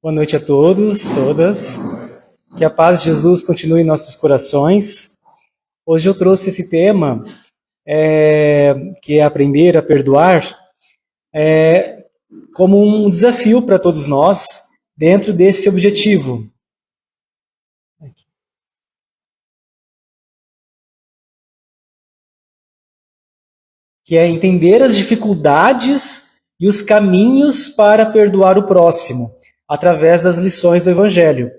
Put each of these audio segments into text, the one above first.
Boa noite a todos, todas. Que a paz de Jesus continue em nossos corações. Hoje eu trouxe esse tema, que é aprender a perdoar, como um desafio para todos nós, dentro desse objetivo. Que é entender as dificuldades e os caminhos para perdoar o próximo, através das lições do Evangelho.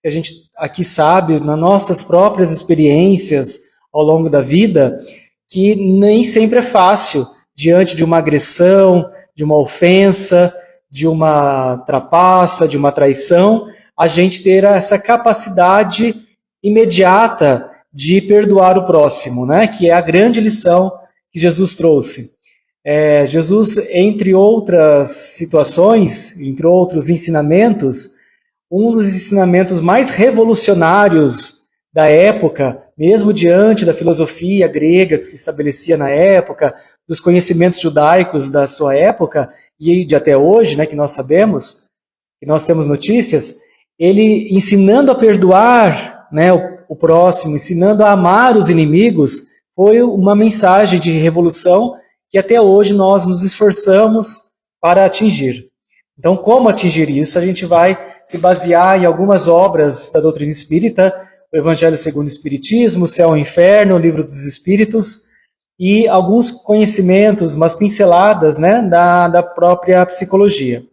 A gente aqui sabe, nas nossas próprias experiências ao longo da vida, que nem sempre é fácil, diante de uma agressão, de uma ofensa, de uma trapaça, de uma traição, a gente ter essa capacidade imediata de perdoar o próximo, né? Que é a grande lição que Jesus trouxe. Jesus, entre outras situações, entre outros ensinamentos, um dos ensinamentos mais revolucionários da época, mesmo diante da filosofia grega que se estabelecia na época, dos conhecimentos judaicos da sua época, e de até hoje, né, que nós sabemos, que nós temos notícias, ele ensinando a perdoar, né, o próximo, ensinando a amar os inimigos, foi uma mensagem de revolução que até hoje nós nos esforçamos para atingir. Então, como atingir isso? A gente vai se basear em algumas obras da doutrina espírita, o Evangelho segundo o Espiritismo, o Céu e o Inferno, o Livro dos Espíritos, e alguns conhecimentos, umas pinceladas, né, da própria psicologia.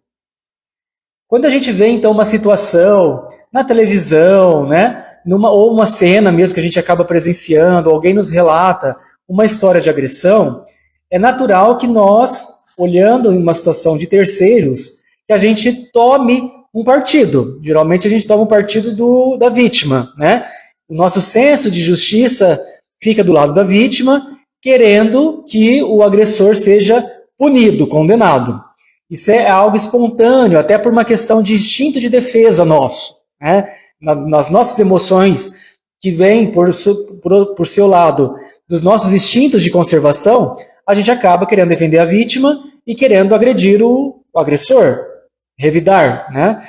Quando a gente vê, então, uma situação na televisão, né, ou uma cena mesmo que a gente acaba presenciando, alguém nos relata uma história de agressão, é natural que nós, olhando em uma situação de terceiros, que a gente tome um partido. Geralmente a gente toma um partido da vítima, né? O nosso senso de justiça fica do lado da vítima, querendo que o agressor seja punido, condenado. Isso é algo espontâneo, até por uma questão de instinto de defesa nosso, né? Nas nossas emoções, que vêm por seu lado, dos nossos instintos de conservação, a gente acaba querendo defender a vítima e querendo agredir o agressor, revidar, né?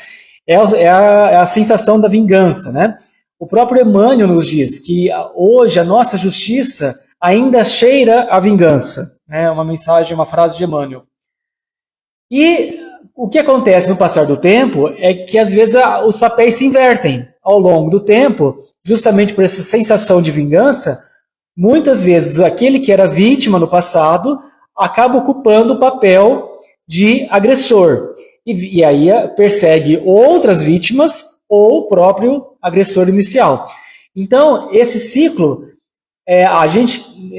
É a sensação da vingança, né? O próprio Emmanuel nos diz que hoje a nossa justiça ainda cheira a vingança, né? Uma mensagem, uma frase de Emmanuel. E o que acontece no passar do tempo é que às vezes os papéis se invertem ao longo do tempo, justamente por essa sensação de vingança. Muitas vezes aquele que era vítima no passado acaba ocupando o papel de agressor. E aí persegue outras vítimas ou o próprio agressor inicial. Então, esse ciclo,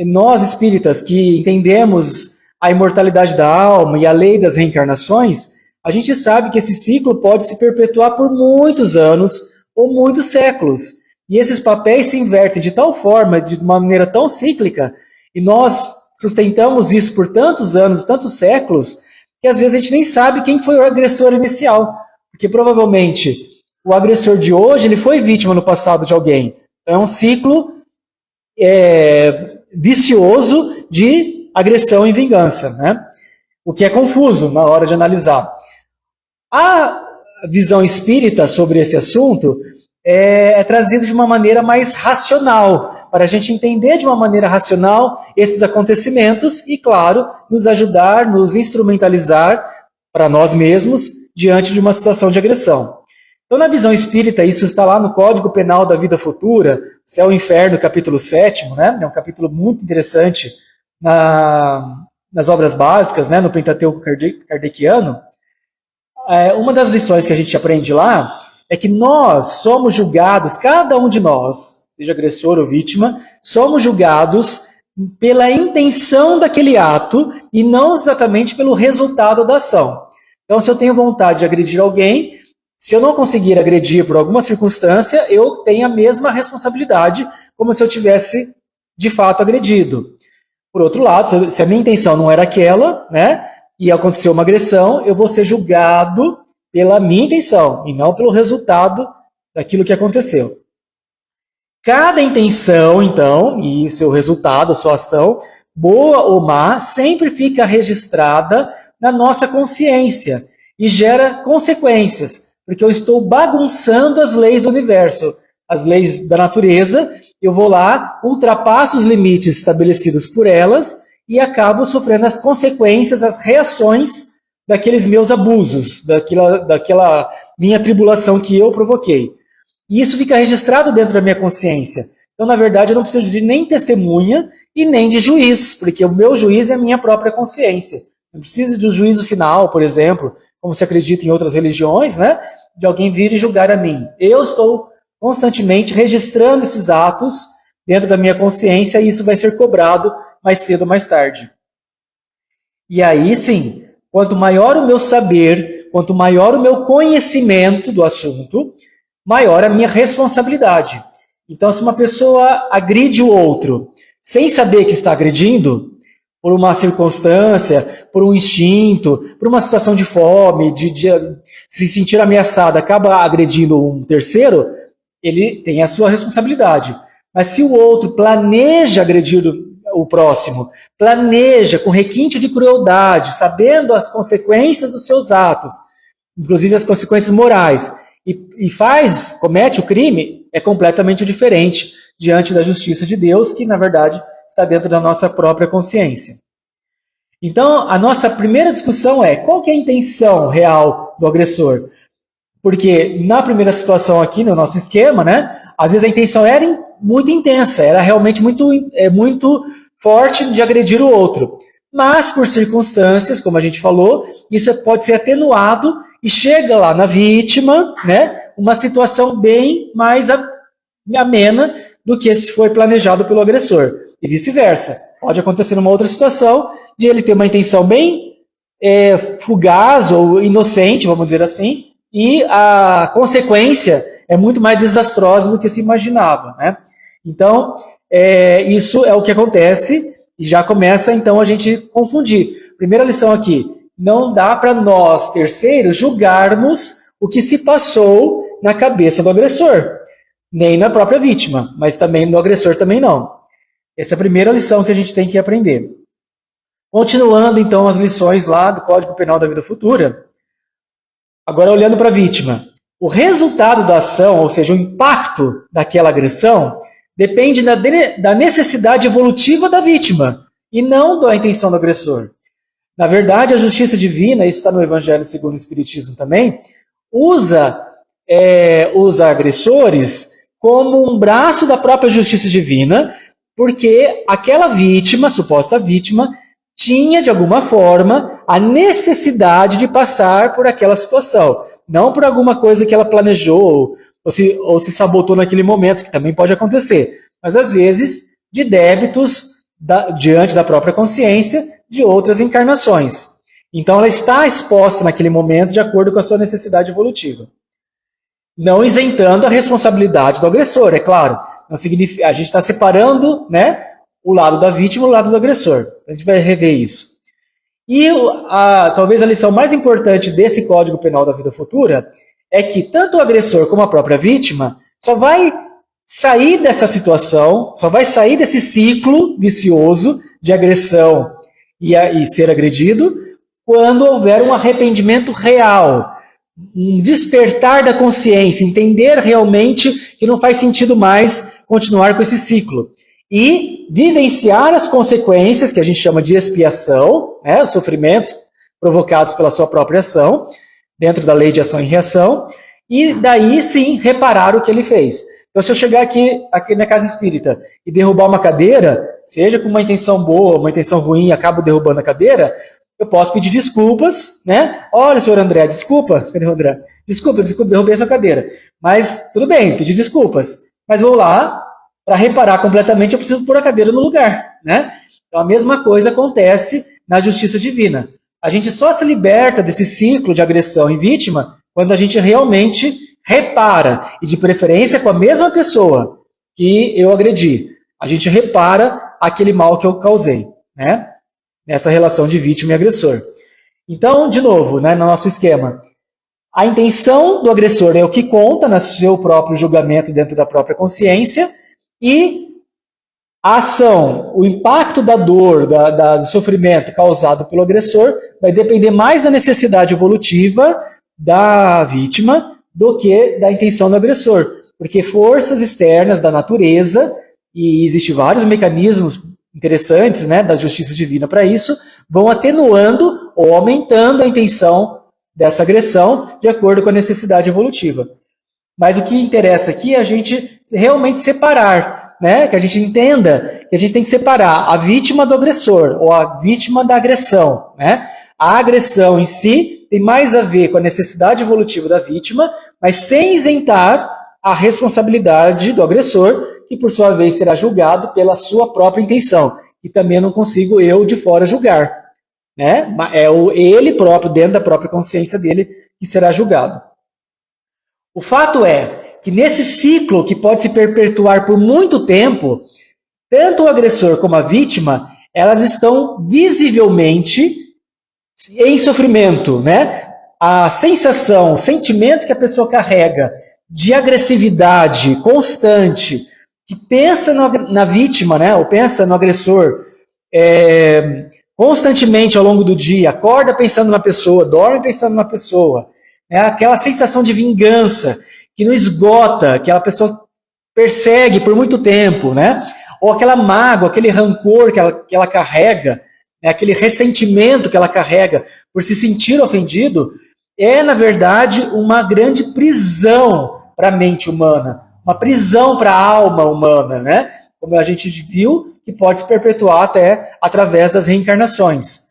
nós espíritas que entendemos a imortalidade da alma e a lei das reencarnações, a gente sabe que esse ciclo pode se perpetuar por muitos anos ou muitos séculos. E esses papéis se invertem de tal forma, de uma maneira tão cíclica, e nós sustentamos isso por tantos anos, tantos séculos, que às vezes a gente nem sabe quem foi o agressor inicial. Porque provavelmente o agressor de hoje ele foi vítima no passado de alguém. Então é um ciclo vicioso de agressão e vingança, né? O que é confuso na hora de analisar. A visão espírita sobre esse assunto é trazida de uma maneira mais racional, para a gente entender de uma maneira racional esses acontecimentos e, claro, nos ajudar, nos instrumentalizar para nós mesmos diante de uma situação de agressão. Então, na visão espírita, isso está lá no Código Penal da Vida Futura, Céu e Inferno, capítulo 7º, né? É um capítulo muito interessante nas obras básicas, né? No Pentateuco Kardeciano. Uma das lições que a gente aprende lá é que nós somos julgados, cada um de nós, seja agressor ou vítima, somos julgados pela intenção daquele ato e não exatamente pelo resultado da ação. Então, se eu tenho vontade de agredir alguém, se eu não conseguir agredir por alguma circunstância, eu tenho a mesma responsabilidade como se eu tivesse, de fato, agredido. Por outro lado, se a minha intenção não era aquela, né, e aconteceu uma agressão, eu vou ser julgado pela minha intenção e não pelo resultado daquilo que aconteceu. Cada intenção, então, e seu resultado, a sua ação, boa ou má, sempre fica registrada na nossa consciência e gera consequências, porque eu estou bagunçando as leis do universo, as leis da natureza. Eu vou lá, ultrapasso os limites estabelecidos por elas e acabo sofrendo as consequências, as reações daqueles meus abusos, daquela minha tribulação que eu provoquei. E isso fica registrado dentro da minha consciência. Então, na verdade, eu não preciso de nem testemunha e nem de juiz, porque o meu juiz é a minha própria consciência. Não preciso de um juízo final, por exemplo, como se acredita em outras religiões, né? De alguém vir e julgar a mim. Eu estou constantemente registrando esses atos dentro da minha consciência e isso vai ser cobrado mais cedo ou mais tarde. E aí, sim, quanto maior o meu saber, quanto maior o meu conhecimento do assunto, maior a minha responsabilidade. Então, se uma pessoa agride o outro sem saber que está agredindo, por uma circunstância, por um instinto, por uma situação de fome, de se sentir ameaçado, acaba agredindo um terceiro, ele tem a sua responsabilidade. Mas se o outro planeja agredir o próximo, planeja com requinte de crueldade, sabendo as consequências dos seus atos, inclusive as consequências morais, e comete o crime, é completamente diferente diante da justiça de Deus, que na verdade está dentro da nossa própria consciência. Então, a nossa primeira discussão é qual que é a intenção real do agressor? Porque na primeira situação aqui, no nosso esquema, né, às vezes a intenção era muito intensa, era realmente muito forte de agredir o outro. Mas, por circunstâncias, como a gente falou, isso pode ser atenuado e chega lá na vítima, né, uma situação bem mais amena do que se foi planejado pelo agressor. E vice-versa. Pode acontecer numa outra situação de ele ter uma intenção bem fugaz ou inocente, vamos dizer assim, e a consequência é muito mais desastrosa do que se imaginava, né? Então, isso é o que acontece e já começa, então, a gente confundir. Primeira lição aqui, não dá para nós, terceiros, julgarmos o que se passou na cabeça do agressor, nem na própria vítima, mas também no agressor também não. Essa é a primeira lição que a gente tem que aprender. Continuando, então, as lições lá do Código Penal da Vida Futura, agora olhando para a vítima. O resultado da ação, ou seja, o impacto daquela agressão, depende da necessidade evolutiva da vítima e não da intenção do agressor. Na verdade, a justiça divina, isso está no Evangelho segundo o Espiritismo também, usa os agressores como um braço da própria justiça divina, porque aquela vítima, suposta vítima, tinha, de alguma forma, a necessidade de passar por aquela situação. Não por alguma coisa que ela planejou ou se sabotou naquele momento, que também pode acontecer. Mas, às vezes, de débitos diante da própria consciência de outras encarnações. Então, ela está exposta naquele momento de acordo com a sua necessidade evolutiva. Não isentando a responsabilidade do agressor, é claro. Não significa, a gente está separando, né, o lado da vítima e o lado do agressor. A gente vai rever isso. E talvez a lição mais importante desse Código Penal da Vida Futura é que tanto o agressor como a própria vítima só vai sair dessa situação, só vai sair desse ciclo vicioso de agressão e ser agredido quando houver um arrependimento real, um despertar da consciência, entender realmente que não faz sentido mais continuar com esse ciclo. E vivenciar as consequências, que a gente chama de expiação, né, os sofrimentos provocados pela sua própria ação, dentro da lei de ação e reação, e daí sim reparar o que ele fez. Então, se eu chegar aqui na casa espírita e derrubar uma cadeira, seja com uma intenção boa, uma intenção ruim, e acabo derrubando a cadeira, eu posso pedir desculpas, né? Olha, senhor André, desculpa. Cadê o André? Desculpa, derrubei essa cadeira. Mas, tudo bem, pedi desculpas. Mas vou lá, para reparar completamente, eu preciso pôr a cadeira no lugar, né? Então, a mesma coisa acontece na justiça divina. A gente só se liberta desse ciclo de agressão em vítima quando a gente realmente repara, e de preferência com a mesma pessoa que eu agredi. A gente repara aquele mal que eu causei, né? Nessa relação de vítima e agressor. Então, de novo, né, no nosso esquema, a intenção do agressor é o que conta no seu próprio julgamento dentro da própria consciência, e a ação, o impacto da dor, do sofrimento causado pelo agressor vai depender mais da necessidade evolutiva da vítima do que da intenção do agressor. Porque forças externas da natureza, e existem vários mecanismos interessantes, né, da justiça divina para isso, vão atenuando ou aumentando a intenção dessa agressão de acordo com a necessidade evolutiva. Mas o que interessa aqui é a gente realmente separar, né, que a gente entenda que a gente tem que separar a vítima do agressor ou a vítima da agressão, né? A agressão em si tem mais a ver com a necessidade evolutiva da vítima, mas sem isentar a responsabilidade do agressor, que por sua vez será julgado pela sua própria intenção, que também não consigo eu de fora julgar, né? É ele próprio, dentro da própria consciência dele, que será julgado. O fato é que nesse ciclo que pode se perpetuar por muito tempo, tanto o agressor como a vítima, elas estão visivelmente em sofrimento, né? A sensação, o sentimento que a pessoa carrega de agressividade constante, que pensa na vítima, né? Ou pensa no agressor, constantemente ao longo do dia, acorda pensando na pessoa, dorme pensando na pessoa, né? Aquela sensação de vingança que não esgota, que a pessoa persegue por muito tempo, né? Ou aquela mágoa, aquele rancor que ela carrega, né? Aquele ressentimento que ela carrega por se sentir ofendido, é, na verdade, uma grande prisão para a mente humana, uma prisão para a alma humana, né? Como a gente viu, que pode se perpetuar até através das reencarnações.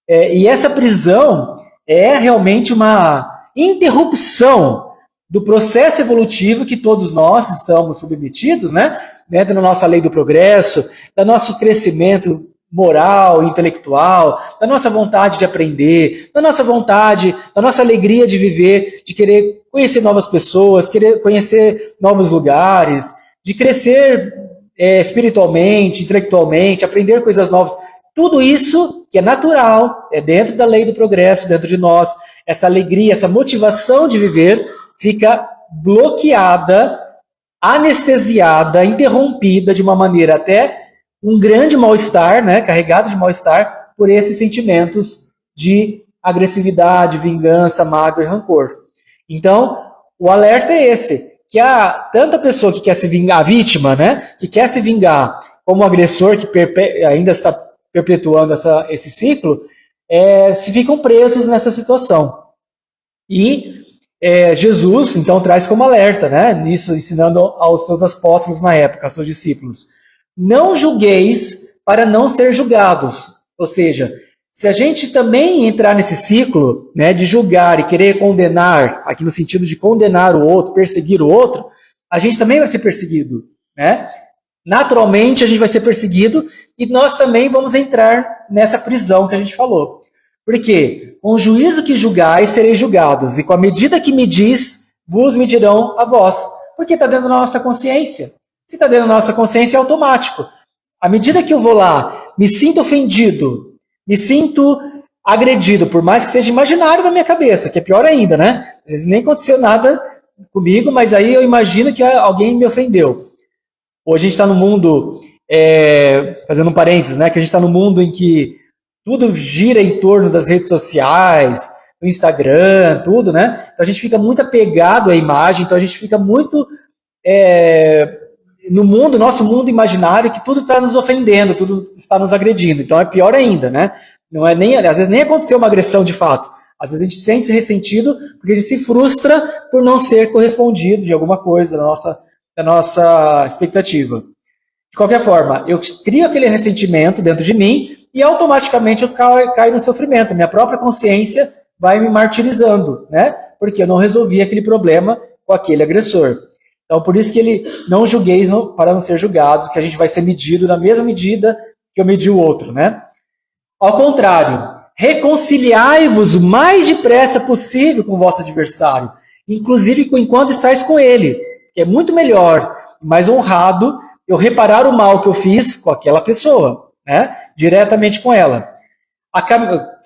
E essa prisão é realmente uma interrupção do processo evolutivo que todos nós estamos submetidos, né? Dentro da nossa lei do progresso, do nosso crescimento moral, intelectual, da nossa vontade de aprender, da nossa vontade, da nossa alegria de viver, de querer conhecer novas pessoas, querer conhecer novos lugares, de crescer espiritualmente, intelectualmente, aprender coisas novas. Tudo isso que é natural, é dentro da lei do progresso, dentro de nós, essa alegria, essa motivação de viver fica bloqueada, anestesiada, interrompida de uma maneira até um grande mal-estar, né, carregado de mal-estar por esses sentimentos de agressividade, vingança, mágoa e rancor. Então, o alerta é esse, que há tanta pessoa que quer se vingar, a vítima, né, que quer se vingar, como o agressor que ainda está perpetuando esse ciclo, se ficam presos nessa situação. E Jesus, então, traz como alerta, né, nisso, ensinando aos seus apóstolos na época, aos seus discípulos: não julgueis para não ser julgados. Ou seja, se a gente também entrar nesse ciclo, né, de julgar e querer condenar, aqui no sentido de condenar o outro, perseguir o outro, a gente também vai ser perseguido, né? Naturalmente a gente vai ser perseguido e nós também vamos entrar nessa prisão que a gente falou. Por quê? Com o juízo que julgais, sereis julgados, e com a medida que medis, vos medirão a vós. Porque está dentro da nossa consciência. Se está dentro da nossa consciência, é automático. À medida que eu vou lá, me sinto ofendido, me sinto agredido, por mais que seja imaginário na minha cabeça, que é pior ainda, né? Às vezes nem aconteceu nada comigo, mas aí eu imagino que alguém me ofendeu. Hoje a gente está no mundo, fazendo um parênteses, né? Que a gente está no mundo em que tudo gira em torno das redes sociais, do Instagram, tudo, né? Então a gente fica muito apegado à imagem, então a gente fica muito no mundo, nosso mundo imaginário, que tudo está nos ofendendo, tudo está nos agredindo. Então é pior ainda, né? Não é nem, às vezes nem aconteceu uma agressão de fato. Às vezes a gente se sente ressentido porque a gente se frustra por não ser correspondido de alguma coisa da nossa expectativa. De qualquer forma, eu crio aquele ressentimento dentro de mim e automaticamente eu caio no sofrimento. Minha própria consciência vai me martirizando, né? Porque eu não resolvi aquele problema com aquele agressor. Então, por isso que ele não julgueis para não ser julgados, que a gente vai ser medido na mesma medida que eu medi o outro, né? Ao contrário, reconciliai-vos o mais depressa possível com o vosso adversário, inclusive enquanto estáis com ele, que é muito melhor, mais honrado, eu reparar o mal que eu fiz com aquela pessoa, né? Diretamente com ela,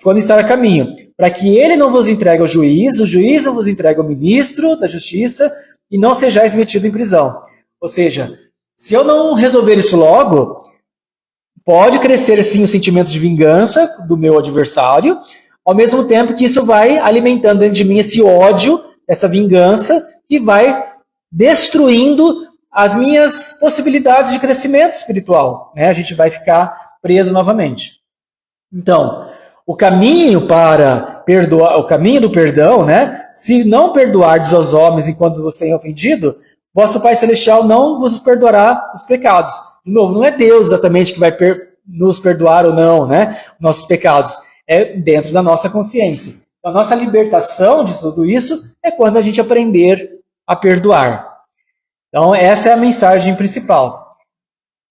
quando estar a caminho, para que ele não vos entregue ao juiz, o juiz não vos entregue ao ministro da justiça, e não sejais metido em prisão. Ou seja, se eu não resolver isso logo, pode crescer sim o sentimento de vingança do meu adversário, ao mesmo tempo que isso vai alimentando dentro de mim esse ódio essa vingança que vai destruindo as minhas possibilidades de crescimento espiritual, né? A gente vai ficar preso novamente. Então, o caminho para perdoar, o caminho do perdão, né? Se não perdoardes aos homens enquanto você tem ofendido, vosso Pai Celestial não vos perdoará os pecados. De novo, não é Deus exatamente que vai nos perdoar ou não, né? Nossos pecados. É dentro da nossa consciência. A nossa libertação de tudo isso é quando a gente aprender a perdoar. Então, essa é a mensagem principal.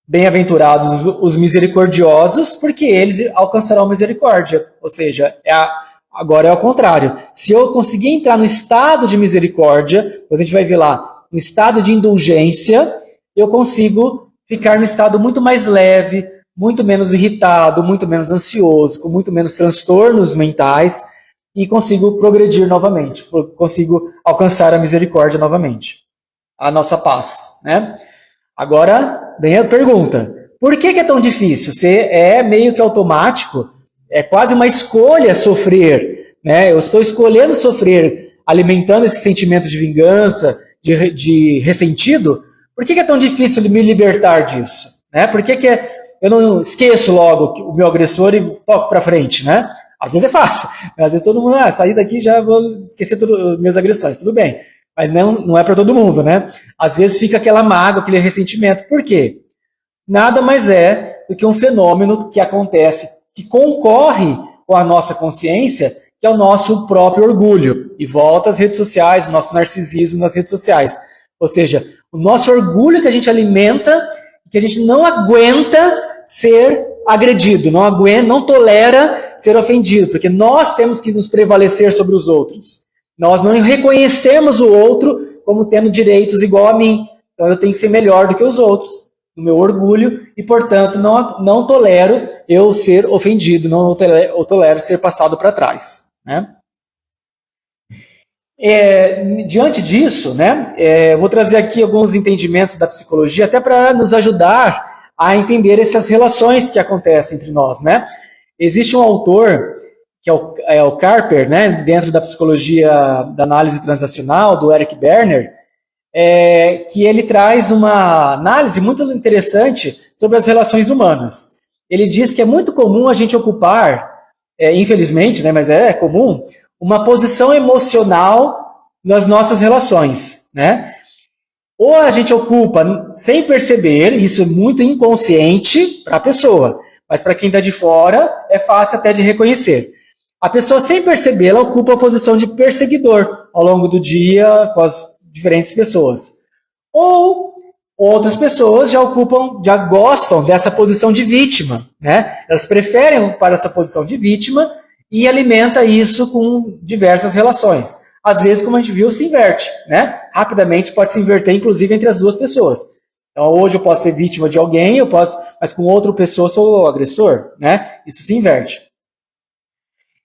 Bem-aventurados os misericordiosos, porque eles alcançarão misericórdia. Ou seja, agora é ao contrário. Se eu conseguir entrar no estado de misericórdia, depois a gente vai ver lá, no estado de indulgência, eu consigo ficar no estado muito mais leve, muito menos irritado, muito menos ansioso, com muito menos transtornos mentais, e consigo progredir novamente, consigo alcançar a misericórdia novamente, a nossa paz, né? Agora, vem a pergunta, por que é tão difícil? Se é meio que automático, é quase uma escolha sofrer, né? Eu estou escolhendo sofrer, alimentando esse sentimento de vingança, de ressentido. Por que é tão difícil me libertar disso? Né? Por que eu não esqueço logo o meu agressor e toco para frente, né? Às vezes é fácil. Às vezes todo mundo, sair daqui já vou esquecer minhas agressões. Tudo bem. Mas não é para todo mundo, né? Às vezes fica aquela mágoa, aquele ressentimento. Por quê? Nada mais é do que um fenômeno que acontece, que concorre com a nossa consciência, que é o nosso próprio orgulho. E volta às redes sociais, o nosso narcisismo nas redes sociais. Ou seja, o nosso orgulho que a gente alimenta, que a gente não aguenta ser agredido, não tolera ser ofendido, porque nós temos que nos prevalecer sobre os outros. Nós não reconhecemos o outro como tendo direitos igual a mim. Então eu tenho que ser melhor do que os outros, no meu orgulho, e portanto não tolero eu ser ofendido, não tolero ser passado para trás. Né? Diante disso, né, eu vou trazer aqui alguns entendimentos da psicologia, até para nos ajudar a entender essas relações que acontecem entre nós. Né? Existe um autor, que é o Carper, né, dentro da psicologia da análise transacional, do Eric Berner, que ele traz uma análise muito interessante sobre as relações humanas. Ele diz que é muito comum a gente ocupar, infelizmente, né, mas é comum, uma posição emocional nas nossas relações, né? Ou a gente ocupa sem perceber, isso é muito inconsciente para a pessoa, mas para quem está de fora é fácil até de reconhecer. A pessoa, sem perceber, ela ocupa a posição de perseguidor ao longo do dia com as diferentes pessoas. Ou outras pessoas já gostam dessa posição de vítima, né? Elas preferem para essa posição de vítima e alimenta isso com diversas relações. Às vezes, como a gente viu, se inverte, né? Rapidamente pode se inverter, inclusive, entre as duas pessoas. Então, hoje eu posso ser vítima de alguém, mas com outra pessoa eu sou o agressor, né? Isso se inverte.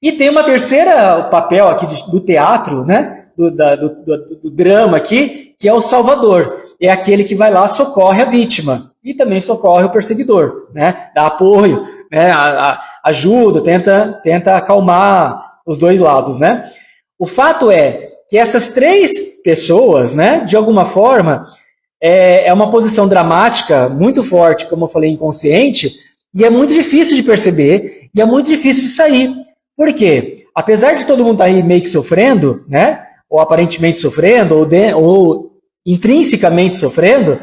E tem uma terceira papel aqui do teatro, né? Do drama aqui, que é o salvador. É aquele que vai lá, socorre a vítima. E também socorre o perseguidor, né? Dá apoio, né? Ajuda, tenta acalmar os dois lados, né? O fato é que essas três pessoas, né? De alguma forma, é uma posição dramática muito forte, como eu falei, inconsciente, e é muito difícil de perceber, e é muito difícil de sair. Por quê? Apesar de todo mundo estar aí meio que sofrendo, né? Ou aparentemente sofrendo, ou intrinsecamente sofrendo,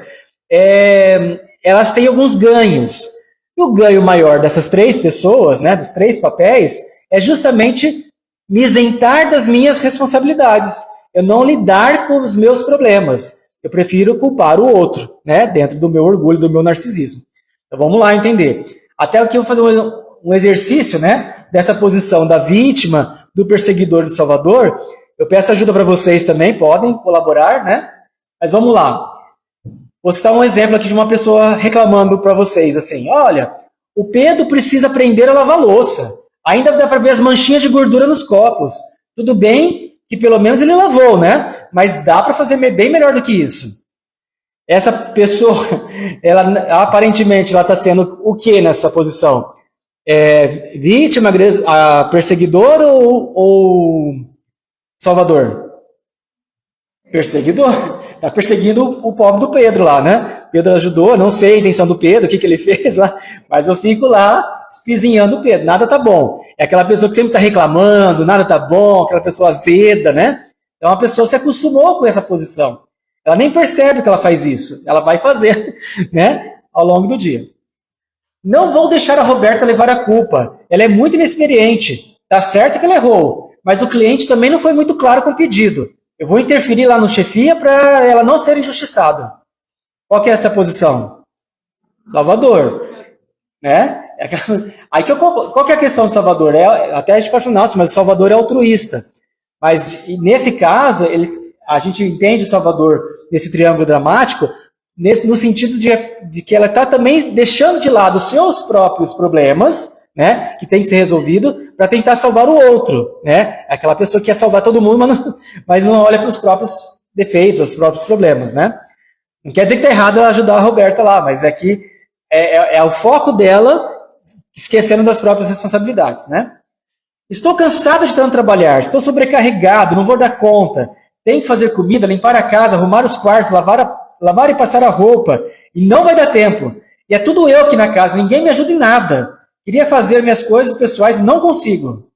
elas têm alguns ganhos. E o ganho maior dessas três pessoas, né, dos três papéis, é justamente me isentar das minhas responsabilidades. Eu não lidar com os meus problemas. Eu prefiro culpar o outro, né, dentro do meu orgulho, do meu narcisismo. Então vamos lá entender. Até aqui eu vou fazer um exercício, né, dessa posição da vítima, do perseguidor, do salvador. Eu peço ajuda para vocês também, podem colaborar, né? Mas vamos lá. Vou citar um exemplo aqui de uma pessoa reclamando para vocês, assim, olha, o Pedro precisa aprender a lavar louça. Ainda dá para ver as manchinhas de gordura nos copos. Tudo bem que pelo menos ele lavou, né? Mas dá para fazer bem melhor do que isso. Essa pessoa, ela aparentemente ela está sendo o que nessa posição? Vítima, perseguidor ou salvador? Perseguidor. Está perseguindo o pobre do Pedro lá, né? Pedro ajudou, não sei a intenção do Pedro, o que ele fez lá, mas eu fico lá espizinhando o Pedro. Nada tá bom. É aquela pessoa que sempre está reclamando, nada tá bom, aquela pessoa azeda, né? Então a pessoa se acostumou com essa posição. Ela nem percebe que ela faz isso. Ela vai fazer, né? Ao longo do dia. Não vou deixar a Roberta levar a culpa. Ela é muito inexperiente. Tá certo que ela errou, mas o cliente também não foi muito claro com o pedido. Eu vou interferir lá no chefia para ela não ser injustiçada. Qual que é essa posição? Salvador. Né? Aí qual que é a questão do Salvador? Até a gente pode falar, mas o Salvador é altruísta. Mas nesse caso, a gente entende o Salvador nesse triângulo dramático no sentido de que ela está também deixando de lado os seus próprios problemas, né, que tem que ser resolvido, para tentar salvar o outro. Né? Aquela pessoa que quer salvar todo mundo, mas não olha para os próprios defeitos, os próprios problemas. Né? Não quer dizer que está errado ela ajudar a Roberta lá, mas é que é o foco dela esquecendo das próprias responsabilidades. Né? Estou cansada de tanto trabalhar, estou sobrecarregado, não vou dar conta. Tenho que fazer comida, limpar a casa, arrumar os quartos, lavar e passar a roupa. E não vai dar tempo. E é tudo eu aqui na casa, ninguém me ajuda em nada. Queria fazer minhas coisas pessoais e não consigo.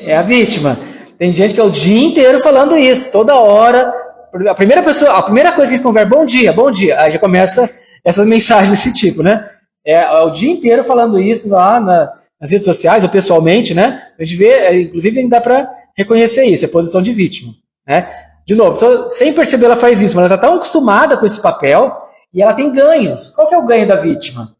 É a vítima. Tem gente que é o dia inteiro falando isso, toda hora. A primeira coisa que a gente conversa, bom dia. Aí já começa essas mensagens desse tipo, né? É o dia inteiro falando isso lá nas redes sociais ou pessoalmente, né? A gente vê, inclusive, ainda dá para reconhecer isso, é posição de vítima, né? De novo, sem perceber ela faz isso, mas ela está tão acostumada com esse papel e ela tem ganhos. Qual que é o ganho da vítima?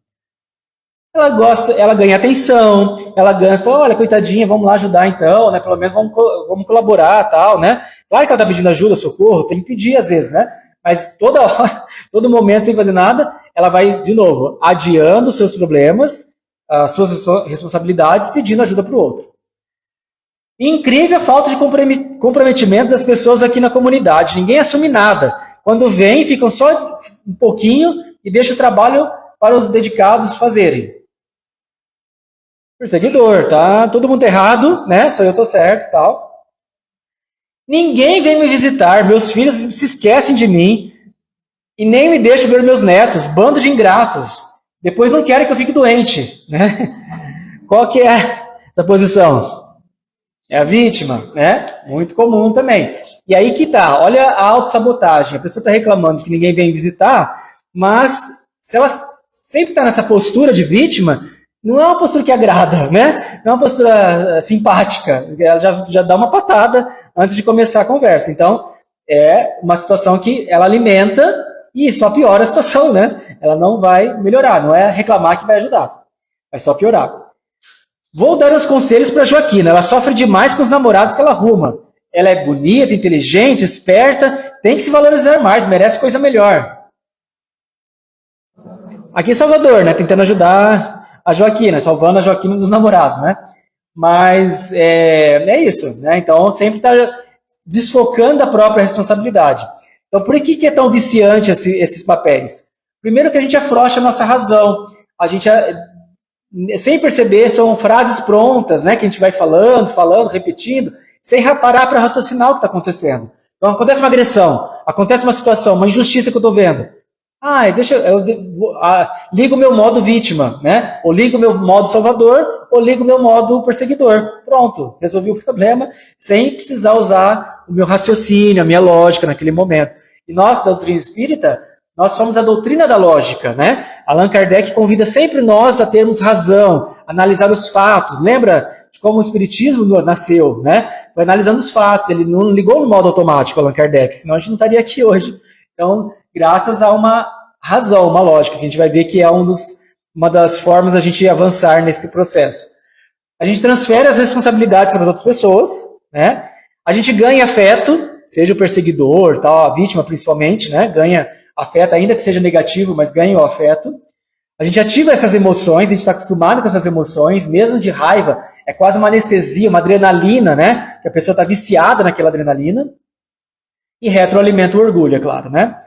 Ela ganha atenção, ela ganha, olha, coitadinha, vamos lá ajudar então, né? Pelo menos vamos colaborar, tal, né? Claro que ela está pedindo ajuda, socorro, tem que pedir às vezes, né? Mas toda hora, todo momento, sem fazer nada, ela vai, de novo, adiando os seus problemas, as suas responsabilidades, pedindo ajuda para o outro. Incrível a falta de comprometimento das pessoas aqui na comunidade. Ninguém assume nada. Quando vem, ficam só um pouquinho e deixam o trabalho para os dedicados fazerem. Perseguidor, tá? Todo mundo errado, né? Só eu tô certo e tal. Ninguém vem me visitar. Meus filhos se esquecem de mim e nem me deixam ver meus netos. Bando de ingratos. Depois não querem que eu fique doente, né? Qual que é essa posição? É a vítima, né? Muito comum também. E aí que tá, olha a autossabotagem. A pessoa está reclamando de que ninguém vem visitar, mas se ela sempre está nessa postura de vítima, não é uma postura que agrada, né? Não é uma postura simpática. Ela já dá uma patada antes de começar a conversa. Então, é uma situação que ela alimenta e só piora a situação, né? Ela não vai melhorar, não é reclamar que vai ajudar. Vai só piorar. Vou dar os conselhos para a Joaquina. Ela sofre demais com os namorados que ela arruma. Ela é bonita, inteligente, esperta, tem que se valorizar mais, merece coisa melhor. Aqui em Salvador, né? Tentando ajudar a Joaquina, salvando a Joaquina dos namorados, né? Mas é isso, né? Então sempre está desfocando a própria responsabilidade. Então por que é tão viciante esses papéis? Primeiro que a gente afrouxa a nossa razão. A gente sem perceber, são frases prontas, né, que a gente vai falando, repetindo, sem parar para raciocinar o que está acontecendo. Então, acontece uma agressão, acontece uma situação, uma injustiça que eu estou vendo. Ligo o meu modo vítima, né? Ou ligo o meu modo salvador, ou ligo o meu modo perseguidor. Pronto, resolvi o problema, sem precisar usar o meu raciocínio, a minha lógica naquele momento. E nós, da doutrina espírita, nós somos a doutrina da lógica, né? Allan Kardec convida sempre nós a termos razão, analisar os fatos. Lembra de como o Espiritismo nasceu, né? Foi analisando os fatos, ele não ligou no modo automático, Allan Kardec, senão a gente não estaria aqui hoje. Então, graças a uma razão, uma lógica, que a gente vai ver que é uma das formas da gente avançar nesse processo. A gente transfere as responsabilidades para as outras pessoas, né? A gente ganha afeto, seja o perseguidor, tal, a vítima principalmente, né? Ganha afeto, ainda que seja negativo, mas ganha o afeto. A gente ativa essas emoções, a gente está acostumado com essas emoções, mesmo de raiva, é quase uma anestesia, uma adrenalina, né? Que a pessoa está viciada naquela adrenalina. E retroalimenta o orgulho, é claro, né?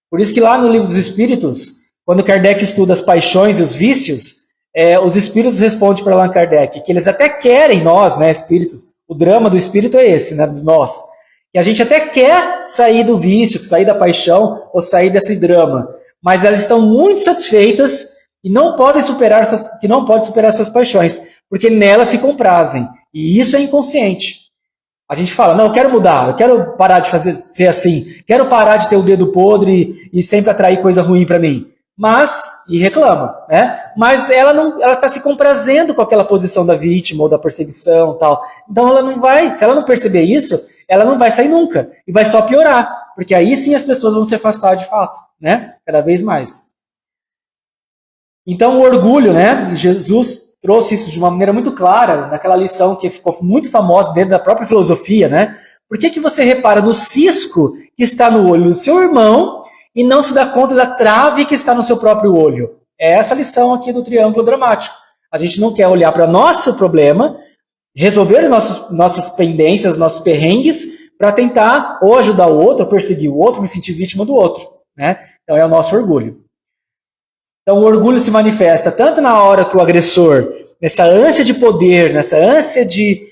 Por isso que lá no Livro dos Espíritos, quando Kardec estuda as paixões e os vícios, os espíritos respondem para Allan Kardec que eles até querem nós, né, espíritos, o drama do espírito é esse, né, de nós, E a gente até quer sair do vício, sair da paixão ou sair desse drama, mas elas estão muito satisfeitas e não podem superar suas paixões, porque nelas se comprazem. E isso é inconsciente. A gente fala, não, eu quero mudar, eu quero parar de ser assim, quero parar de ter o dedo podre e sempre atrair coisa ruim para mim. E reclama, né? Mas ela está se comprazendo com aquela posição da vítima ou da perseguição e tal. Então ela não vai, se ela não perceber isso, ela não vai sair nunca. E vai só piorar, porque aí sim as pessoas vão se afastar de fato, né? Cada vez mais. Então o orgulho, né? Jesus trouxe isso de uma maneira muito clara, naquela lição que ficou muito famosa dentro da própria filosofia, né? Por que você repara no cisco que está no olho do seu irmão e não se dá conta da trave que está no seu próprio olho? É essa lição aqui do triângulo dramático. A gente não quer olhar para nosso problema, resolver nossas pendências, nossos perrengues, para tentar ou ajudar o outro, ou perseguir o outro, me sentir vítima do outro, né? Então é o nosso orgulho. Então o orgulho se manifesta tanto na hora que o agressor, nessa ânsia de poder, nessa ânsia de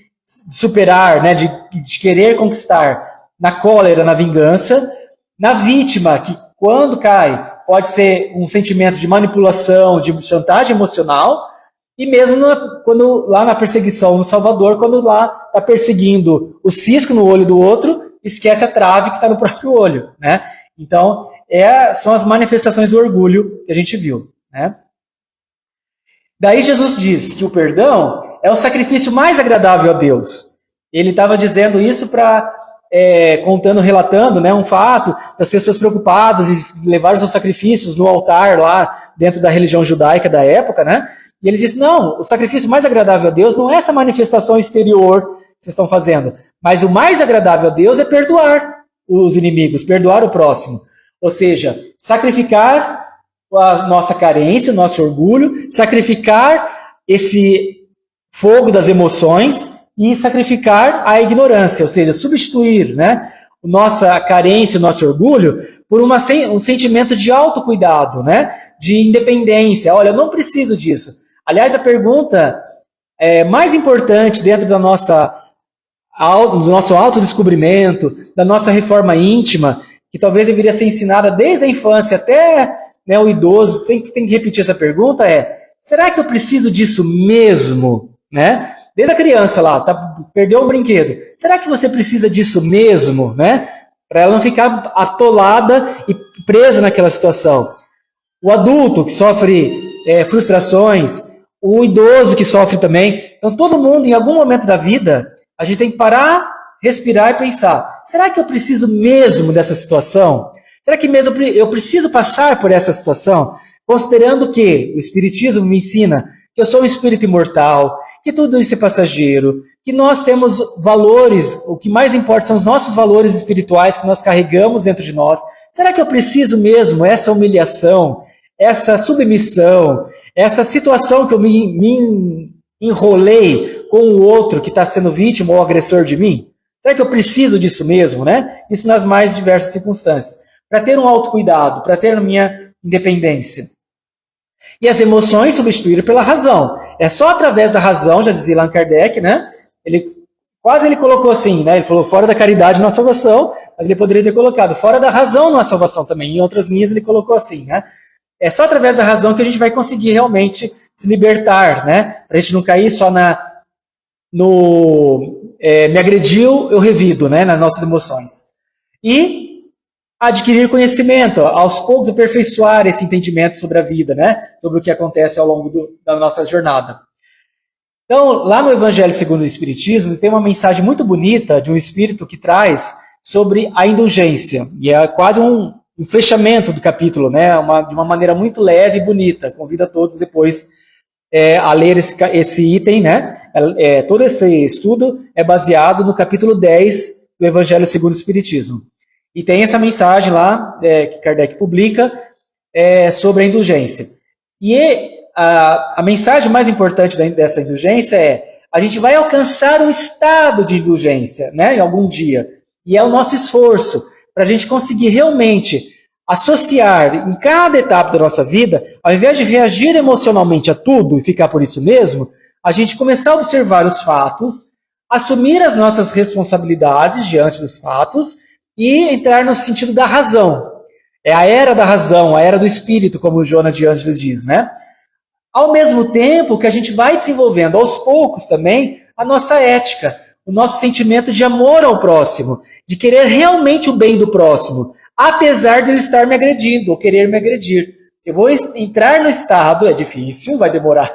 superar, né, de querer conquistar, na cólera, na vingança, na vítima, que quando cai, pode ser um sentimento de manipulação, de chantagem emocional, e mesmo quando lá na perseguição no Salvador, quando lá está perseguindo o cisco no olho do outro, esquece a trave que está no próprio olho, né? Então, são as manifestações do orgulho que a gente viu, né? Daí Jesus diz que o perdão é o sacrifício mais agradável a Deus. Ele estava dizendo isso relatando, né, um fato das pessoas preocupadas em levar os seus sacrifícios no altar lá dentro da religião judaica da época, né? E ele disse, não, o sacrifício mais agradável a Deus não é essa manifestação exterior que vocês estão fazendo, mas o mais agradável a Deus é perdoar os inimigos, perdoar o próximo. Ou seja, sacrificar a nossa carência, o nosso orgulho, sacrificar esse fogo das emoções e sacrificar a ignorância, ou seja, substituir, né, nossa carência, o nosso orgulho, por um sentimento de autocuidado, né, de independência. Olha, eu não preciso disso. Aliás, a pergunta mais importante dentro do nosso autodescobrimento, da nossa reforma íntima, que talvez deveria ser ensinada desde a infância até, né, o idoso, tem que repetir essa pergunta será que eu preciso disso mesmo? Né? Desde a criança lá, perdeu um brinquedo. Será que você precisa disso mesmo? Né? Para ela não ficar atolada e presa naquela situação. O adulto que sofre frustrações, o idoso que sofre também. Então todo mundo, em algum momento da vida, a gente tem que parar, respirar e pensar, será que eu preciso mesmo dessa situação? Será que mesmo eu preciso passar por essa situação? Considerando que o Espiritismo me ensina que eu sou um espírito imortal, que tudo isso é passageiro, que nós temos valores, o que mais importa são os nossos valores espirituais que nós carregamos dentro de nós. Será que eu preciso mesmo essa humilhação, essa submissão, essa situação que eu me enrolei com o outro que está sendo vítima ou agressor de mim? Será que eu preciso disso mesmo, né? Isso nas mais diversas circunstâncias. Para ter um autocuidado, para ter a minha independência. E as emoções substituíram pela razão. É só através da razão, já dizia Allan Kardec, né? Ele colocou assim, né? Ele falou fora da caridade não há salvação, mas ele poderia ter colocado fora da razão não há salvação também. Em outras linhas ele colocou assim, né? É só através da razão que a gente vai conseguir realmente se libertar, né? Para a gente não cair só me agrediu, eu revido, né? Nas nossas emoções. E adquirir conhecimento, aos poucos aperfeiçoar esse entendimento sobre a vida, né? Sobre o que acontece ao longo da nossa jornada. Então, lá no Evangelho segundo o Espiritismo, tem uma mensagem muito bonita de um espírito que traz sobre a indulgência. E é quase um fechamento do capítulo, né? De uma maneira muito leve e bonita. Convido a todos depois a ler esse item, né? Todo esse estudo é baseado no capítulo 10 do Evangelho segundo o Espiritismo. E tem essa mensagem lá, que Kardec publica, sobre a indulgência. E a mensagem mais importante dessa indulgência a gente vai alcançar um estado de indulgência, né, em algum dia. E é o nosso esforço para a gente conseguir realmente associar em cada etapa da nossa vida, ao invés de reagir emocionalmente a tudo e ficar por isso mesmo, a gente começar a observar os fatos, assumir as nossas responsabilidades diante dos fatos e entrar no sentido da razão. É a era da razão, a era do espírito, como o Jonas de Ângeles diz, né? Ao mesmo tempo que a gente vai desenvolvendo aos poucos também a nossa ética, o nosso sentimento de amor ao próximo, de querer realmente o bem do próximo, apesar de ele estar me agredindo ou querer me agredir. Eu vou entrar no estado, é difícil, vai demorar,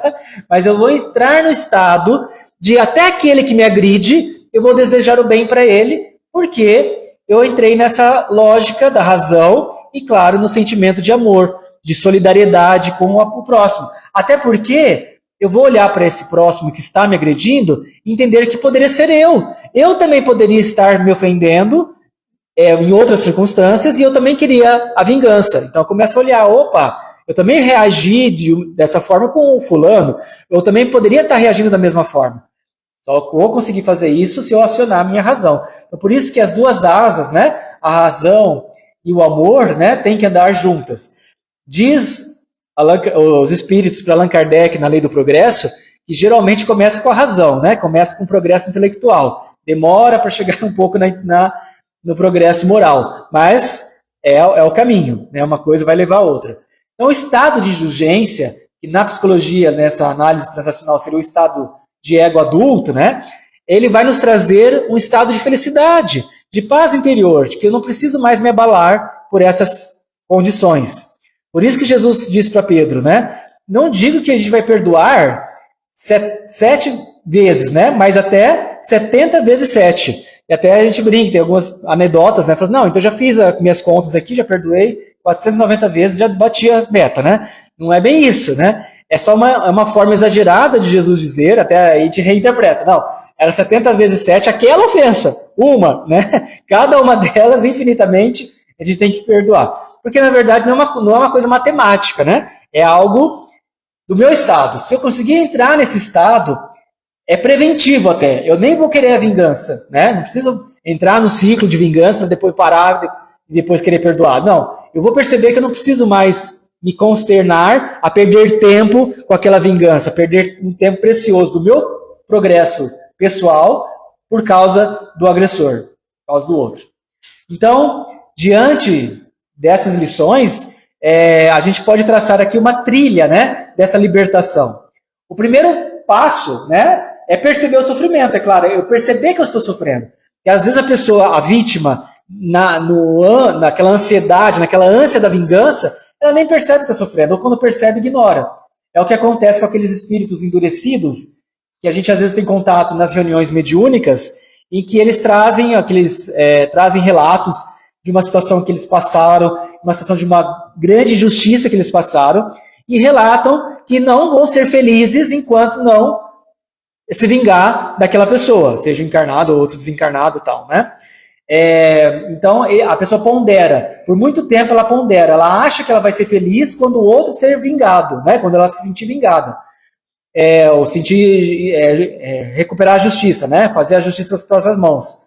mas eu vou entrar no estado de até aquele que me agride, eu vou desejar o bem para ele, porque eu entrei nessa lógica da razão e, claro, no sentimento de amor, de solidariedade com o próximo. Até porque eu vou olhar para esse próximo que está me agredindo e entender que poderia ser eu. Eu também poderia estar me ofendendo em outras circunstâncias e eu também queria a vingança. Então eu começo a olhar, opa, eu também reagi dessa forma com o fulano, eu também poderia estar reagindo da mesma forma. Só vou conseguir fazer isso se eu acionar a minha razão. Então, por isso que as duas asas, né, a razão e o amor, né, têm que andar juntas. Diz os espíritos para Allan Kardec na Lei do Progresso que geralmente começa com a razão, né, começa com o progresso intelectual. Demora para chegar um pouco no progresso moral, mas é o caminho, né, uma coisa vai levar a outra. Então, o estado de indulgência, que na psicologia, nessa análise transacional, seria o estado de ego adulto, né? Ele vai nos trazer um estado de felicidade, de paz interior, de que eu não preciso mais me abalar por essas condições. Por isso que Jesus disse para Pedro, né? Não digo que a gente vai perdoar 7 vezes, né? Mas até 70 vezes 7. E até a gente brinca, tem algumas anedotas, né? Fala, não, então já fiz as minhas contas aqui, já perdoei 490 vezes, já bati a meta, né? Não é bem isso, né? É só uma forma exagerada de Jesus dizer, até aí a gente reinterpreta. Não, era 70 vezes 7, aquela ofensa, uma, né? Cada uma delas, infinitamente, a gente tem que perdoar. Porque, na verdade, não é uma coisa matemática, né? É algo do meu estado. Se eu conseguir entrar nesse estado, é preventivo até. Eu nem vou querer a vingança, né? Não preciso entrar no ciclo de vingança para depois parar e depois querer perdoar. Não, eu vou perceber que eu não preciso mais me consternar a perder tempo com aquela vingança, perder um tempo precioso do meu progresso pessoal por causa do agressor, por causa do outro. Então, diante dessas lições, a gente pode traçar aqui uma trilha, né, dessa libertação. O primeiro passo, né, é perceber o sofrimento, é claro, eu perceber que eu estou sofrendo. E às vezes a pessoa, a vítima, naquela ansiedade, naquela ânsia da vingança, ela nem percebe que está sofrendo, ou quando percebe, ignora. É o que acontece com aqueles espíritos endurecidos, que a gente às vezes tem contato nas reuniões mediúnicas, em que eles trazem relatos de uma situação que eles passaram, uma situação de uma grande injustiça que eles passaram, e relatam que não vão ser felizes enquanto não se vingar daquela pessoa, seja encarnado ou outro desencarnado e tal, né? Então a pessoa pondera, por muito tempo ela pondera, ela acha que ela vai ser feliz quando o outro ser vingado, né? Quando ela se sentir vingada, ou sentir recuperar a justiça, né? Fazer a justiça com as próprias mãos.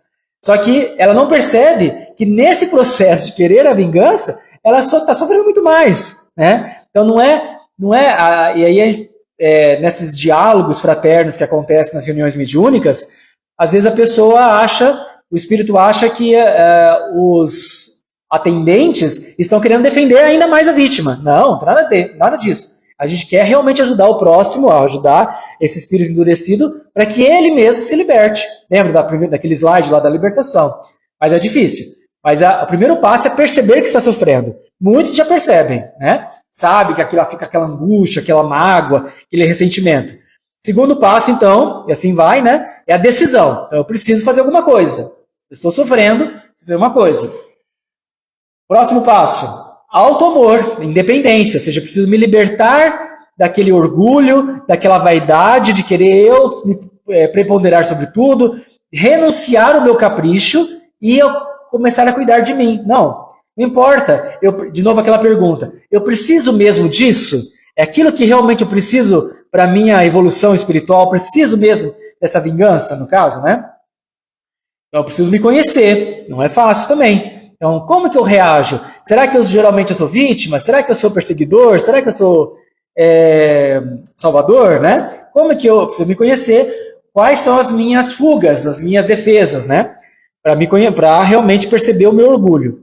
Só que ela não percebe que nesse processo de querer a vingança, ela está sofrendo muito mais, né? Então e aí nesses diálogos fraternos que acontecem nas reuniões mediúnicas, às vezes a pessoa acha, o espírito acha que os atendentes estão querendo defender ainda mais a vítima. Não, nada disso. A gente quer realmente ajudar o próximo, ajudar esse espírito endurecido para que ele mesmo se liberte. Lembra daquele slide lá da libertação? Mas é difícil. Mas o primeiro passo é perceber que está sofrendo. Muitos já percebem, né? Sabe que fica aquela angústia, aquela mágoa, aquele ressentimento. Segundo passo, então, e assim vai, né? É a decisão. Então, eu preciso fazer alguma coisa. Eu estou sofrendo, preciso fazer uma coisa. Próximo passo, auto-amor, independência. Ou seja, eu preciso me libertar daquele orgulho, daquela vaidade de querer eu me preponderar sobre tudo, renunciar o meu capricho e eu começar a cuidar de mim. Não importa. De novo aquela pergunta, eu preciso mesmo disso? É aquilo que realmente eu preciso para a minha evolução espiritual? Preciso mesmo dessa vingança, no caso, né? Então eu preciso me conhecer. Não é fácil também. Então, como que eu reajo? Será que geralmente eu sou vítima? Será que eu sou perseguidor? Será que eu sou salvador, né? Como que eu preciso me conhecer? quais são as minhas fugas, as minhas defesas, né? Para realmente perceber o meu orgulho.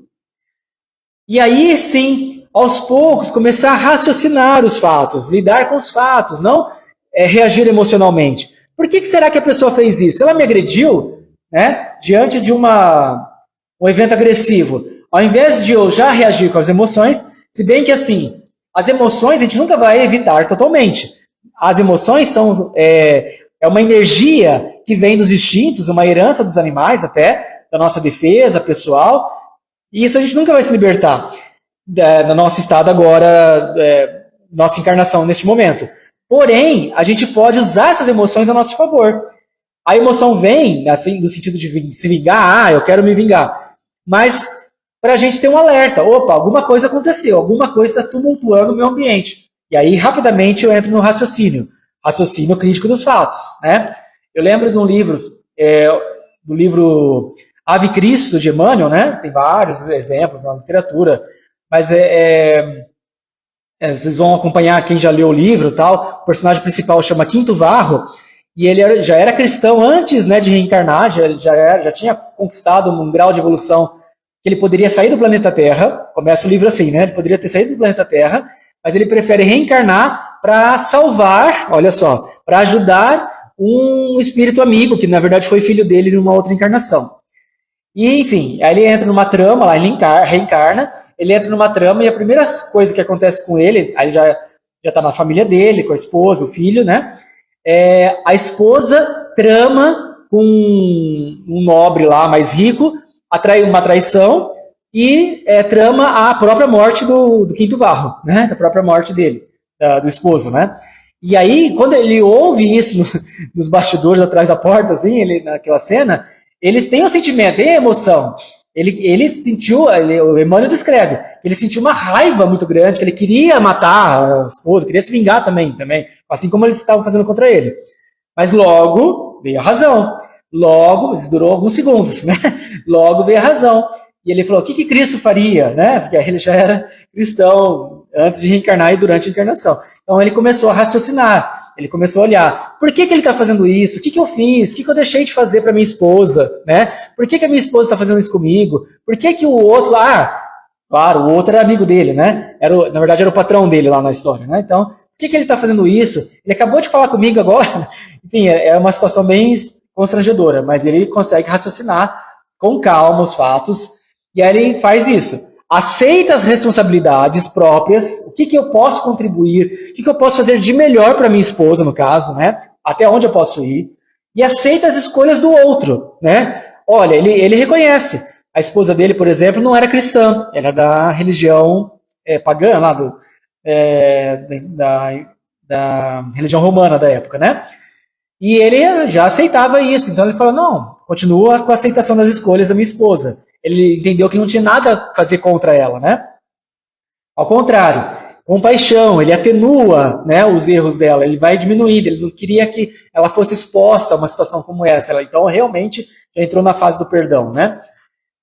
E aí, sim, aos poucos, começar a raciocinar os fatos, lidar com os fatos, não reagir emocionalmente. Por que será que a pessoa fez isso? Ela me agrediu, né, diante de um evento agressivo. Ao invés de eu já reagir com as emoções, se bem que assim, as emoções a gente nunca vai evitar totalmente. As emoções são uma energia que vem dos instintos, uma herança dos animais até, da nossa defesa pessoal, e isso a gente nunca vai se libertar do nosso estado agora, nossa encarnação neste momento. Porém, a gente pode usar essas emoções a nosso favor. A emoção vem, assim, no sentido de se vingar, eu quero me vingar. Mas, para a gente ter um alerta, opa, alguma coisa aconteceu, alguma coisa está tumultuando o meu ambiente. E aí, rapidamente, eu entro no raciocínio crítico dos fatos, né? Eu lembro de um livro, do livro Ave Cristo, de Emmanuel, né? Tem vários exemplos na literatura, mas vocês vão acompanhar quem já leu o livro e tal. O personagem principal chama Quinto Varro, e ele já era cristão antes, né, de reencarnar, já tinha conquistado um grau de evolução que ele poderia sair do planeta Terra. Começa o livro assim, né? Ele poderia ter saído do planeta Terra, mas ele prefere reencarnar para salvar, olha só, para ajudar um espírito amigo, que na verdade foi filho dele numa outra encarnação. E, enfim, aí ele entra numa trama, lá ele reencarna, ele entra numa trama e a primeira coisa que acontece com ele, aí ele já está na família dele, com a esposa, o filho, né? A esposa trama com um nobre lá mais rico, atrai uma traição e trama a própria morte do Quinto Varro, né? A própria morte dele, do esposo, né? E aí, quando ele ouve isso nos bastidores atrás da porta, assim, naquela cena, eles têm um sentimento, tem a emoção. Ele sentiu, o Emmanuel descreve, ele sentiu uma raiva muito grande, que ele queria matar a esposa, queria se vingar também, assim como eles estavam fazendo contra ele. Mas logo veio a razão. Logo, isso durou alguns segundos, né? Logo veio a razão. E ele falou, o que Cristo faria, né? Porque ele já era cristão antes de reencarnar e durante a encarnação. Então ele começou a raciocinar. Ele começou a olhar, por que ele está fazendo isso? O que eu fiz? O que eu deixei de fazer para minha esposa? Né? Por que a minha esposa está fazendo isso comigo? Por que o outro lá... Claro, o outro era amigo dele, né? Na verdade, era o patrão dele lá na história, né? Então, por que ele está fazendo isso? Ele acabou de falar comigo agora. Enfim, é uma situação bem constrangedora, mas ele consegue raciocinar com calma os fatos, e aí ele faz isso. Aceita as responsabilidades próprias, o que eu posso contribuir, o que eu posso fazer de melhor para minha esposa, no caso, né? Até onde eu posso ir, e aceita as escolhas do outro, né? Olha, ele reconhece. A esposa dele, por exemplo, não era cristã, era da religião pagã, lá da religião romana da época, né? E ele já aceitava isso, então ele falou, não, continua com a aceitação das escolhas da minha esposa. Ele entendeu que não tinha nada a fazer contra ela, né? Ao contrário, compaixão, ele atenua, né, os erros dela, ele vai diminuindo, ele não queria que ela fosse exposta a uma situação como essa. Então, realmente, já entrou na fase do perdão, né?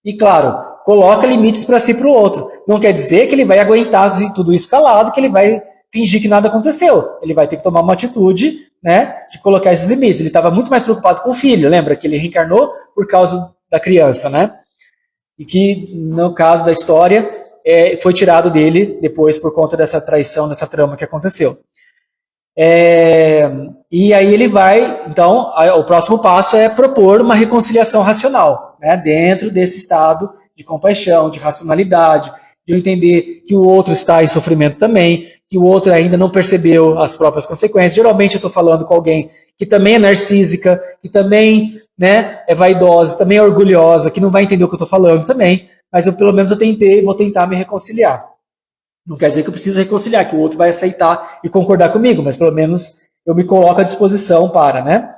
E, claro, coloca limites para si e para o outro. Não quer dizer que ele vai aguentar tudo isso calado, que ele vai fingir que nada aconteceu. Ele vai ter que tomar uma atitude, né, de colocar esses limites. Ele estava muito mais preocupado com o filho, lembra que ele reencarnou por causa da criança, né? E que, no caso da história, foi tirado dele depois por conta dessa traição, dessa trama que aconteceu. E aí ele vai, então, o próximo passo é propor uma reconciliação racional, né, dentro desse estado de compaixão, de racionalidade, de eu entender que o outro está em sofrimento também, que o outro ainda não percebeu as próprias consequências. Geralmente eu estou falando com alguém que também é narcísica, que também, né, é vaidosa, também é orgulhosa, que não vai entender o que eu estou falando também, mas pelo menos eu vou tentar me reconciliar. Não quer dizer que eu preciso reconciliar, que o outro vai aceitar e concordar comigo, mas pelo menos eu me coloco à disposição para, né?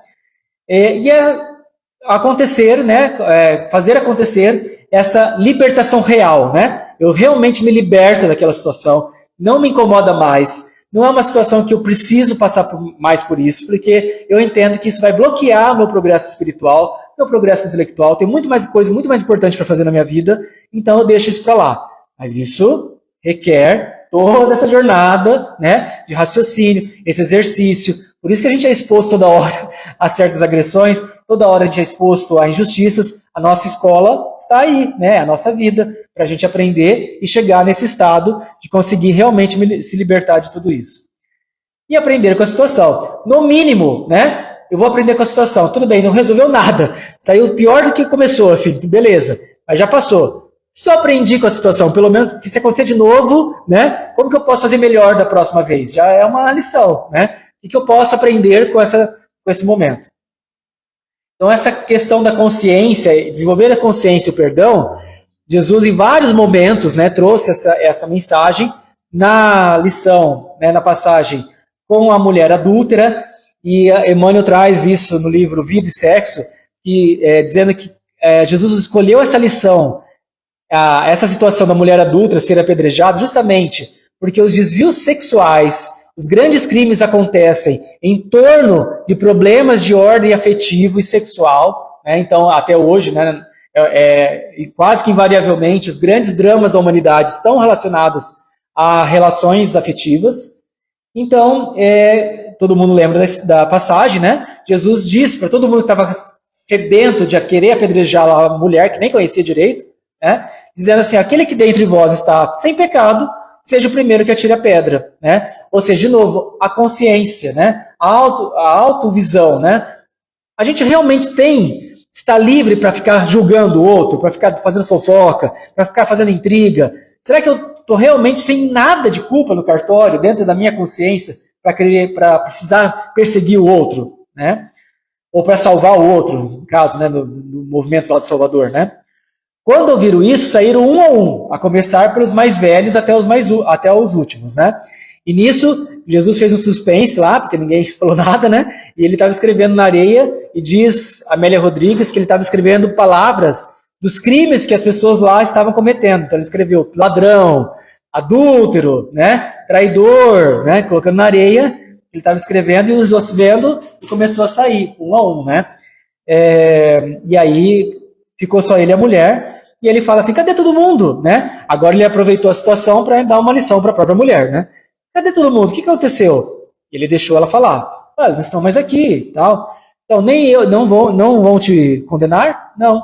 Acontecer, né, fazer acontecer essa libertação real, né? Eu realmente me liberto daquela situação, não me incomoda mais, não é uma situação que eu preciso passar mais por isso, porque eu entendo que isso vai bloquear o meu progresso espiritual, meu progresso intelectual, tem muito mais coisa, muito mais importante para fazer na minha vida, então eu deixo isso para lá. Mas isso requer toda essa jornada, né, de raciocínio, esse exercício, Por isso que a gente é exposto toda hora a certas agressões, toda hora a gente é exposto a injustiças. A nossa escola está aí, né? A nossa vida, para a gente aprender e chegar nesse estado de conseguir realmente se libertar de tudo isso. E aprender com a situação. No mínimo, né? Eu vou aprender com a situação. Tudo bem, não resolveu nada. Saiu pior do que começou, assim, beleza. Mas já passou. Se eu aprendi com a situação, pelo menos que se acontecer de novo, né? Como que eu posso fazer melhor da próxima vez? Já é uma lição, né? O que eu posso aprender com esse momento? Então, essa questão da consciência, desenvolver a consciência e o perdão, Jesus, em vários momentos, né, trouxe essa mensagem na lição, né, na passagem com a mulher adúltera, e Emmanuel traz isso no livro Vida e Sexo, dizendo que Jesus escolheu essa lição, essa situação da mulher adúltera ser apedrejada, justamente porque os desvios sexuais, os grandes crimes acontecem em torno de problemas de ordem afetivo e sexual, né? Então, até hoje, né, quase que invariavelmente, os grandes dramas da humanidade estão relacionados a relações afetivas. Então, todo mundo lembra da passagem, né? Jesus disse para todo mundo que estava sedento de querer apedrejar a mulher, que nem conhecia direito, né? Dizendo assim, aquele que dentre vós está sem pecado, seja o primeiro que atire a pedra, né? Ou seja, de novo, a consciência, né? A autovisão, né? A gente realmente está livre para ficar julgando o outro, para ficar fazendo fofoca, para ficar fazendo intriga. Será que eu estou realmente sem nada de culpa no cartório, dentro da minha consciência, para precisar perseguir o outro, né? Ou para salvar o outro, no caso, né, do movimento lá do Salvador, né? Quando ouviram isso, saíram um a um, a começar pelos mais velhos até os últimos, né? E nisso, Jesus fez um suspense lá, porque ninguém falou nada, né? E ele estava escrevendo na areia, e diz Amélia Rodrigues que ele estava escrevendo palavras dos crimes que as pessoas lá estavam cometendo. Então ele escreveu ladrão, adúltero, né? Traidor, né? Colocando na areia, ele estava escrevendo e os outros vendo, e começou a sair, um a um, né? E aí ficou só ele e a mulher, e ele fala assim, cadê todo mundo, né? Agora ele aproveitou a situação para dar uma lição para a própria mulher, né? Cadê todo mundo? O que aconteceu? Ele deixou ela falar. Não estão mais aqui, tal. Então, nem eu, não vão te condenar? Não.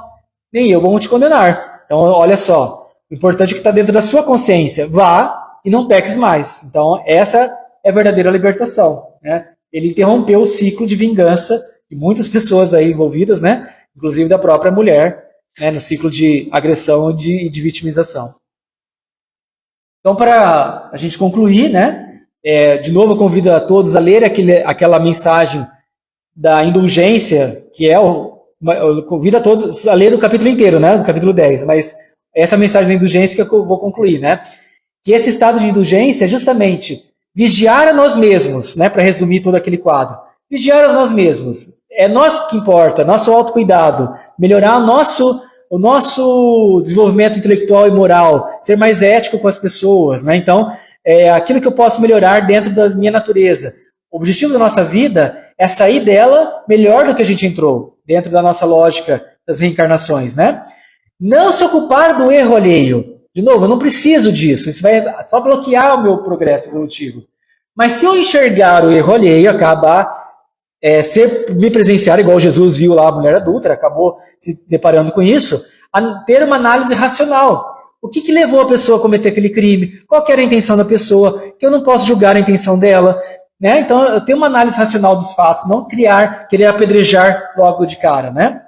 Nem eu vou te condenar. Então, olha só. O importante é que está dentro da sua consciência. Vá e não peques mais. Então, essa é a verdadeira libertação, né? Ele interrompeu o ciclo de vingança de muitas pessoas aí envolvidas, né? Inclusive da própria mulher, né? No ciclo de agressão e de vitimização. Então, para a gente concluir, né, de novo eu convido a todos a ler aquela mensagem da indulgência, que eu convido a todos a ler o capítulo inteiro, né, o capítulo 10, mas essa mensagem da indulgência que eu vou concluir, né, que esse estado de indulgência é justamente vigiar a nós mesmos, né, para resumir todo aquele quadro, vigiar a nós mesmos, é nós que importa, nosso autocuidado, melhorar o nosso desenvolvimento intelectual e moral, ser mais ético com as pessoas, né? Então, aquilo que eu posso melhorar dentro da minha natureza. O objetivo da nossa vida é sair dela melhor do que a gente entrou, dentro da nossa lógica das reencarnações, né? Não se ocupar do erro alheio. De novo, eu não preciso disso, isso vai só bloquear o meu progresso evolutivo. Mas se eu enxergar o erro alheio, acabar me presenciar, igual Jesus viu lá a mulher adúltera, acabou se deparando com isso, a ter uma análise racional. O que levou a pessoa a cometer aquele crime? Qual que era a intenção da pessoa? Que eu não posso julgar a intenção dela. Né? Então, eu tenho uma análise racional dos fatos, não querer apedrejar logo de cara. Né?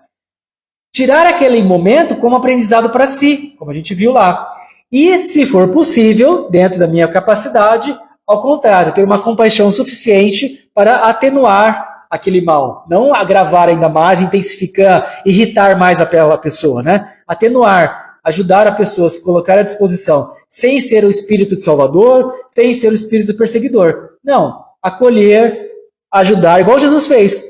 Tirar aquele momento como aprendizado para si, como a gente viu lá. E, se for possível, dentro da minha capacidade, ao contrário, ter uma compaixão suficiente para atenuar aquele mal, não agravar ainda mais, intensificar, irritar mais aquela pessoa, né? Atenuar, ajudar a pessoa a se colocar à disposição, sem ser o espírito de salvador, sem ser o espírito perseguidor. Não, acolher, ajudar, igual Jesus fez.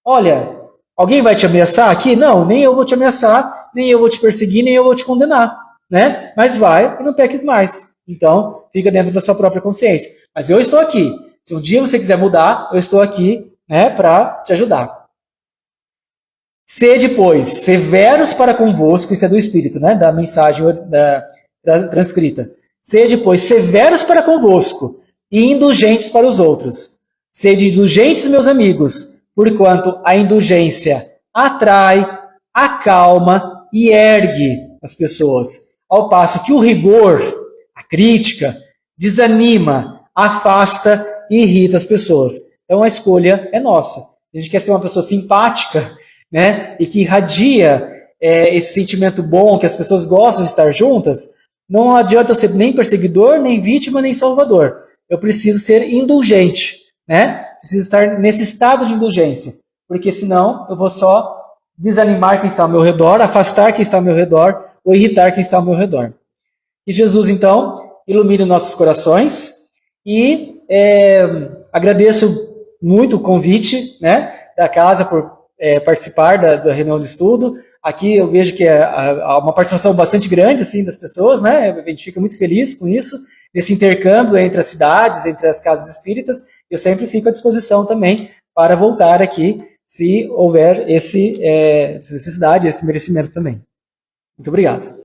Olha, alguém vai te ameaçar aqui? Não, nem eu vou te ameaçar, nem eu vou te perseguir, nem eu vou te condenar, né? Mas vai e não peques mais. Então, fica dentro da sua própria consciência. Mas eu estou aqui. Se um dia você quiser mudar, eu estou aqui, né, para te ajudar. Sede, pois, severos para convosco, isso é do Espírito, né, da mensagem transcrita. Sede, pois, severos para convosco e indulgentes para os outros. Sede indulgentes, meus amigos, porquanto a indulgência atrai, acalma e ergue as pessoas. Ao passo que o rigor, a crítica, desanima, afasta e irrita as pessoas. Então a escolha é nossa. A gente quer ser uma pessoa simpática, né, e que irradia esse sentimento bom, que as pessoas gostam de estar juntas. Não adianta eu ser nem perseguidor, nem vítima, nem salvador. Eu preciso ser indulgente, né? Preciso estar nesse estado de indulgência, porque senão eu vou só desanimar quem está ao meu redor, afastar quem está ao meu redor, ou irritar quem está ao meu redor. Que Jesus, então, ilumine nossos corações e agradeço muito o convite, né, da casa por participar da reunião de estudo. Aqui eu vejo que há uma participação bastante grande assim, das pessoas, né? A gente fica muito feliz com isso, nesse intercâmbio entre as cidades, entre as casas espíritas. Eu sempre fico à disposição também para voltar aqui, se houver essa necessidade, esse merecimento também. Muito obrigado.